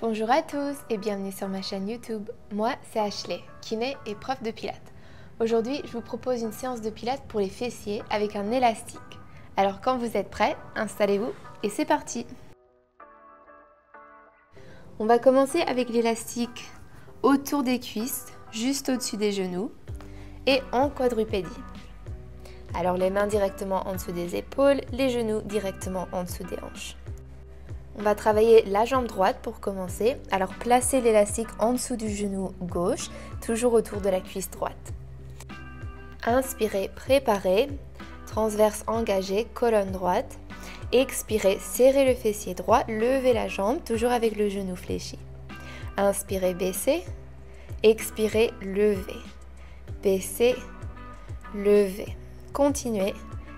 Bonjour à tous et bienvenue sur ma chaîne YouTube. Moi, c'est Ashley, kiné et prof de pilates. Aujourd'hui, je vous propose une séance de pilates pour les fessiers avec un élastique. Alors quand vous êtes prêts, installez-vous et c'est parti! On va commencer avec l'élastique autour des cuisses, juste au-dessus des genoux et en quadrupédie. Alors les mains directement en dessous des épaules, les genoux directement en dessous des hanches. On va travailler la jambe droite pour commencer. Alors placez l'élastique en dessous du genou gauche, toujours autour de la cuisse droite. Inspirez, préparez, transverse engagé, colonne droite. Expirez, serrez le fessier droit, levez la jambe, toujours avec le genou fléchi. Inspirez, baissez. Expirez, levez. Baissez, levez. Continuez,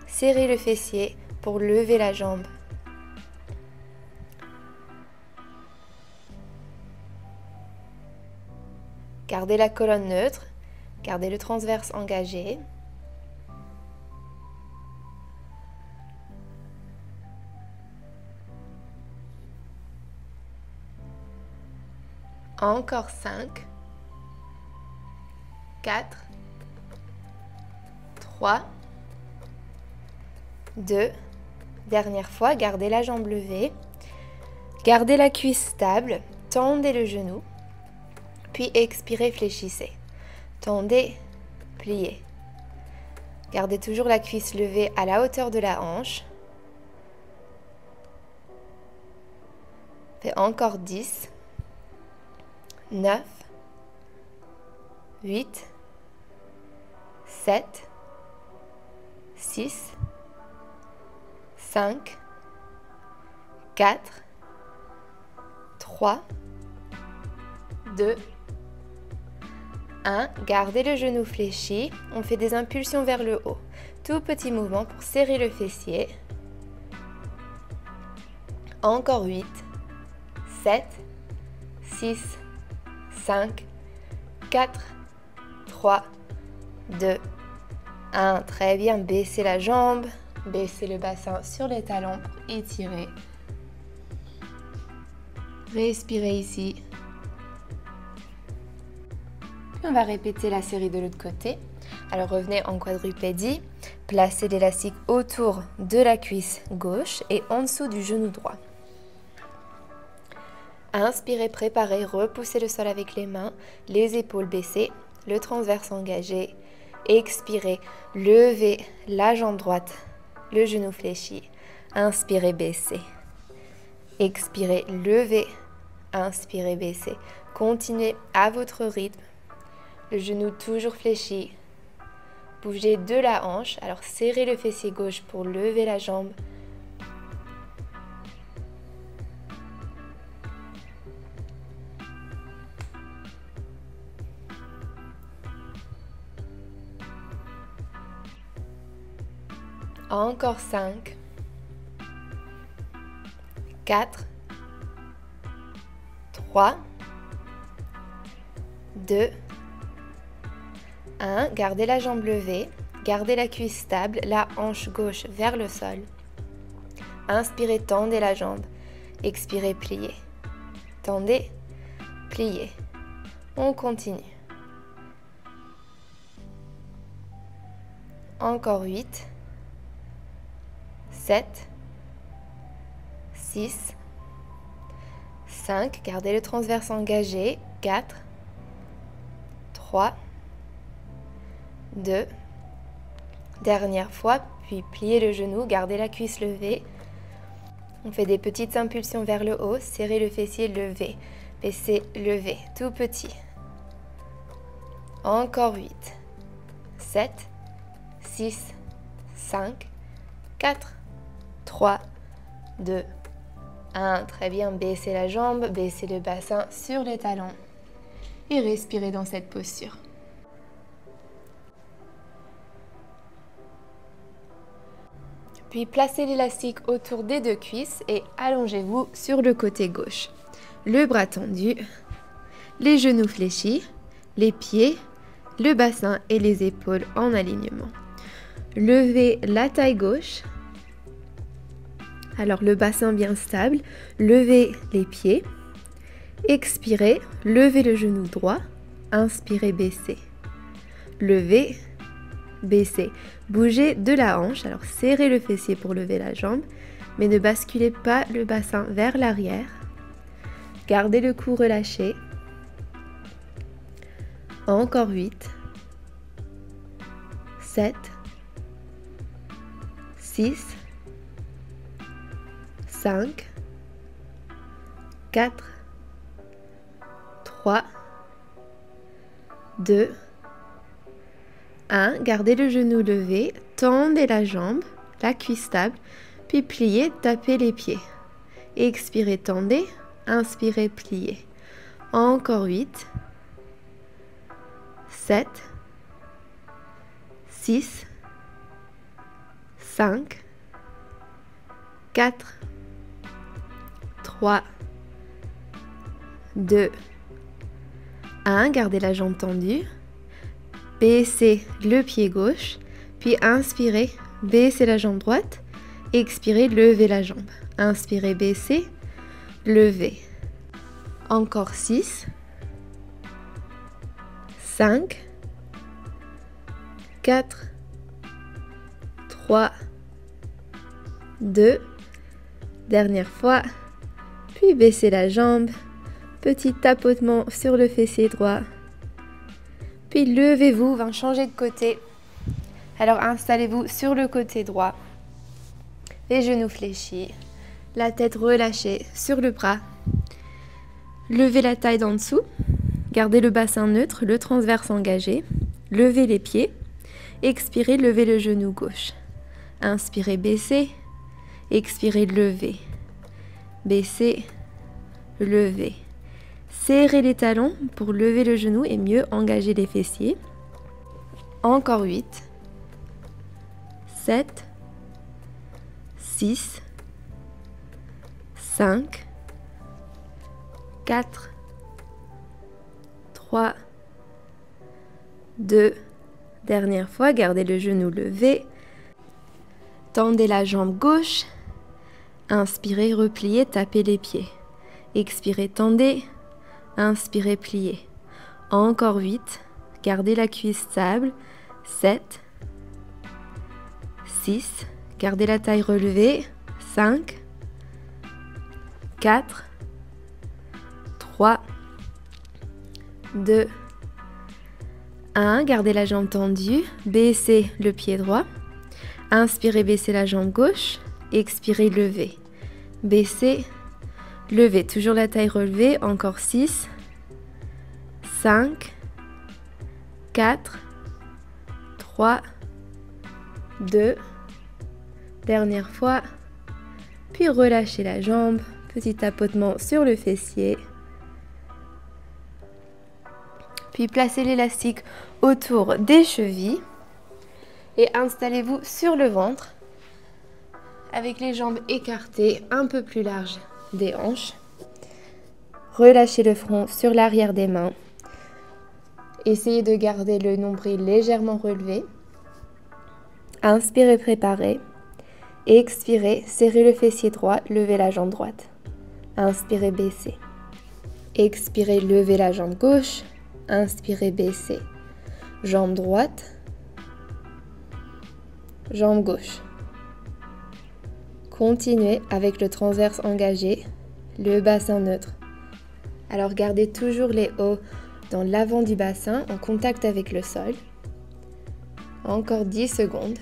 serrez le fessier pour lever la jambe. Gardez la colonne neutre, gardez le transverse engagé. Encore 5, 4, 3, 2, dernière fois, gardez la jambe levée, gardez la cuisse stable, tendez le genou. Puis expirez, fléchissez. Tendez, pliez. Gardez toujours la cuisse levée à la hauteur de la hanche. Fait encore 10, 9, 8, 7, 6, 5, 4, 3, 2, 1. Gardez le genou fléchi. On fait des impulsions vers le haut. Tout petit mouvement pour serrer le fessier. Encore 8, 7, 6, 5, 4, 3, 2, 1. Très bien. Baissez la jambe. Baissez le bassin sur les talons pour étirer. Respirez ici. On va répéter la série de l'autre côté. Alors revenez en quadrupédie, placez l'élastique autour de la cuisse gauche et en dessous du genou droit. Inspirez, préparez, repoussez le sol avec les mains, les épaules baissées, le transverse engagé. Expirez, levez la jambe droite, le genou fléchi. Inspirez, baissez. Expirez, levez. Inspirez, baissez. Continuez à votre rythme. Le genou toujours fléchi. Bougez de la hanche. Alors serrez le fessier gauche pour lever la jambe. Encore 5, 4, 3, 2, 1. Gardez la jambe levée, gardez la cuisse stable, la hanche gauche vers le sol. Inspirez, tendez la jambe. Expirez, pliez. Tendez, pliez. On continue. Encore 8, 7, 6, 5. Gardez le transverse engagé. 4, 3, 2, dernière fois, puis pliez le genou, gardez la cuisse levée. On fait des petites impulsions vers le haut, serrez le fessier, levez, baissez, levez, tout petit. Encore 8, 7, 6, 5, 4, 3, 2, 1. Très bien, baissez la jambe, baissez le bassin sur les talons et respirez dans cette posture. Puis placez l'élastique autour des deux cuisses et allongez-vous sur le côté gauche. Le bras tendu, les genoux fléchis, les pieds, le bassin et les épaules en alignement. Levez la taille gauche. Alors le bassin bien stable, levez les pieds Expirez, levez le genou droit. Inspirez, baissez. Levez, baissez. Bougez de la hanche. Alors serrez le fessier pour lever la jambe, mais ne basculez pas le bassin vers l'arrière. Gardez le cou relâché. Encore 8, 7, 6, 5, 4, 3, 2, 1. Gardez le genou levé, tendez la jambe, la cuisse stable, puis pliez, tapez les pieds. Expirez, tendez, inspirez, pliez. Encore 8, 7, 6, 5, 4, 3, 2, 1. Gardez la jambe tendue. Baissez le pied gauche, puis inspirez, baissez la jambe droite. Expirez, levez la jambe. Inspirez, baissez, levez. Encore 6, 5, 4, 3, 2, dernière fois, puis baissez la jambe, petit tapotement sur le fessier droit, puis levez-vous, va changer de côté. Alors installez-vous sur le côté droit, les genoux fléchis, la tête relâchée sur le bras, levez la taille d'en dessous, gardez le bassin neutre, le transverse engagé, levez les pieds, expirez, levez le genou gauche, inspirez, baissez, expirez, levez, baissez, levez. Serrez les talons pour lever le genou et mieux engager les fessiers. Encore 8, 7, 6, 5, 4, 3, 2, dernière fois, gardez le genou levé. Tendez la jambe gauche. Inspirez, repliez, tapez les pieds. Expirez, tendez. Inspirez, pliez. Encore 8. Gardez la cuisse stable. 7. 6. Gardez la taille relevée. 5. 4. 3. 2. 1. Gardez la jambe tendue. Baissez le pied droit. Inspirez, baissez la jambe gauche. Expirez, levez. Baissez, levez. Toujours la taille relevée. Encore 6, 5, 4, 3, 2. Dernière fois. Puis relâchez la jambe. Petit tapotement sur le fessier. Puis placez l'élastique autour des chevilles. Et installez-vous sur le ventre avec les jambes écartées un peu plus larges des hanches. Relâchez le front sur l'arrière des mains. Essayez de garder le nombril légèrement relevé. Inspirez, préparez. Expirez, serrez le fessier droit, levez la jambe droite. Inspirez, baissez. Expirez, levez la jambe gauche. Inspirez, baissez. Jambe droite. Jambe gauche. Continuez avec le transverse engagé, le bassin neutre. Alors gardez toujours les hauts dans l'avant du bassin en contact avec le sol. Encore 10 secondes.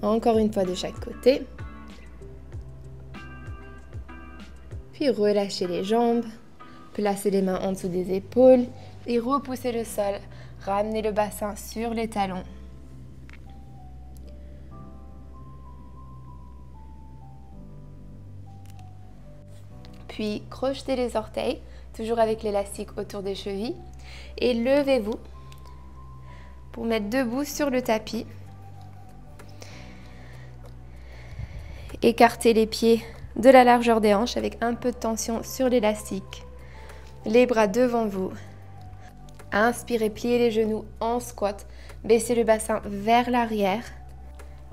Encore une fois de chaque côté. Puis relâchez les jambes. Placez les mains en dessous des épaules et repoussez le sol. Ramenez le bassin sur les talons. Puis crochetez les orteils, toujours avec l'élastique autour des chevilles. Et levez-vous pour mettre debout sur le tapis. Écartez les pieds de la largeur des hanches avec un peu de tension sur l'élastique. Les bras devant vous. Inspirez, pliez les genoux en squat. Baissez le bassin vers l'arrière.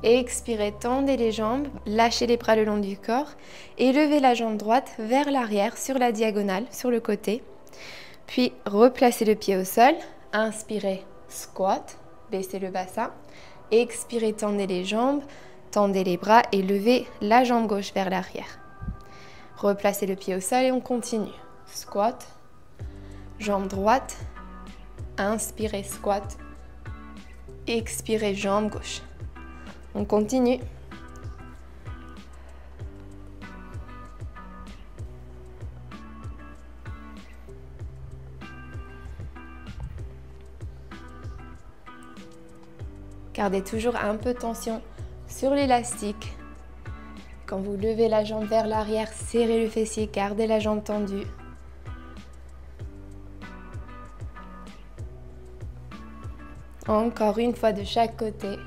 Expirez, tendez les jambes, lâchez les bras le long du corps et levez la jambe droite vers l'arrière sur la diagonale, sur le côté. Puis replacez le pied au sol, inspirez, squat, baissez le bassin. Expirez, tendez les jambes, tendez les bras et levez la jambe gauche vers l'arrière. Replacez le pied au sol et on continue. Squat, jambe droite, inspirez, squat, expirez, jambe gauche. On continue. Gardez toujours un peu de tension sur l'élastique. Quand vous levez la jambe vers l'arrière, serrez le fessier, gardez la jambe tendue. Encore une fois de chaque côté.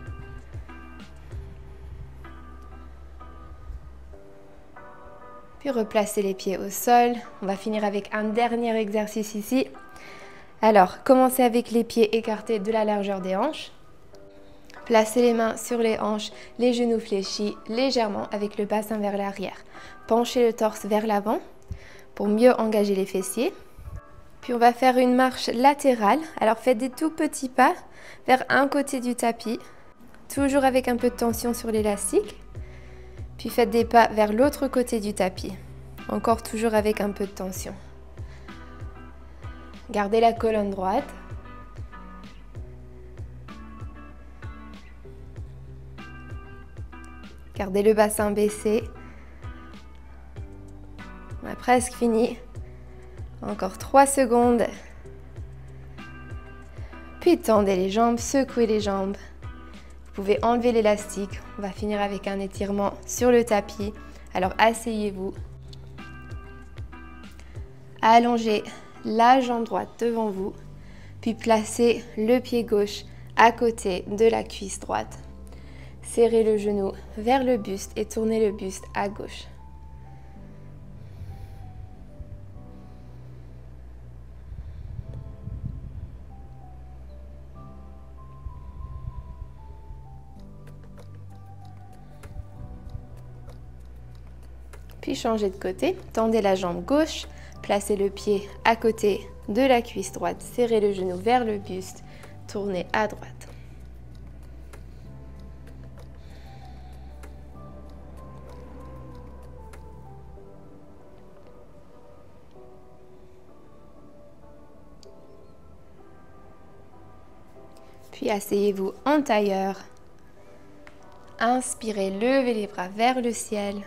Puis replacez les pieds au sol. On va finir avec un dernier exercice ici. Alors, commencez avec les pieds écartés de la largeur des hanches. Placez les mains sur les hanches, les genoux fléchis légèrement avec le bassin vers l'arrière. Penchez le torse vers l'avant pour mieux engager les fessiers. Puis on va faire une marche latérale. Alors faites des tout petits pas vers un côté du tapis, toujours avec un peu de tension sur l'élastique. Puis faites des pas vers l'autre côté du tapis, encore toujours avec un peu de tension. Gardez la colonne droite. Gardez le bassin baissé. On a presque fini. Encore 3 secondes. Puis tendez les jambes, secouez les jambes. Vous pouvez enlever l'élastique. On va finir avec un étirement sur le tapis. Alors asseyez-vous. Allongez la jambe droite devant vous. Puis placez le pied gauche à côté de la cuisse droite. Serrez le genou vers le buste et tournez le buste à gauche. Puis changez de côté, tendez la jambe gauche, placez le pied à côté de la cuisse droite, serrez le genou vers le buste, tournez à droite. Puis asseyez-vous en tailleur. Inspirez, levez les bras vers le ciel.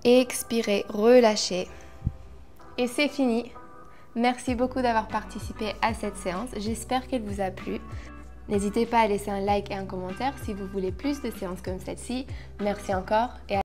Expirez, relâchez. Et c'est fini. Merci beaucoup d'avoir participé à cette séance. J'espère qu'elle vous a plu. N'hésitez pas à laisser un like et un commentaire si vous voulez plus de séances comme celle-ci. Merci encore et à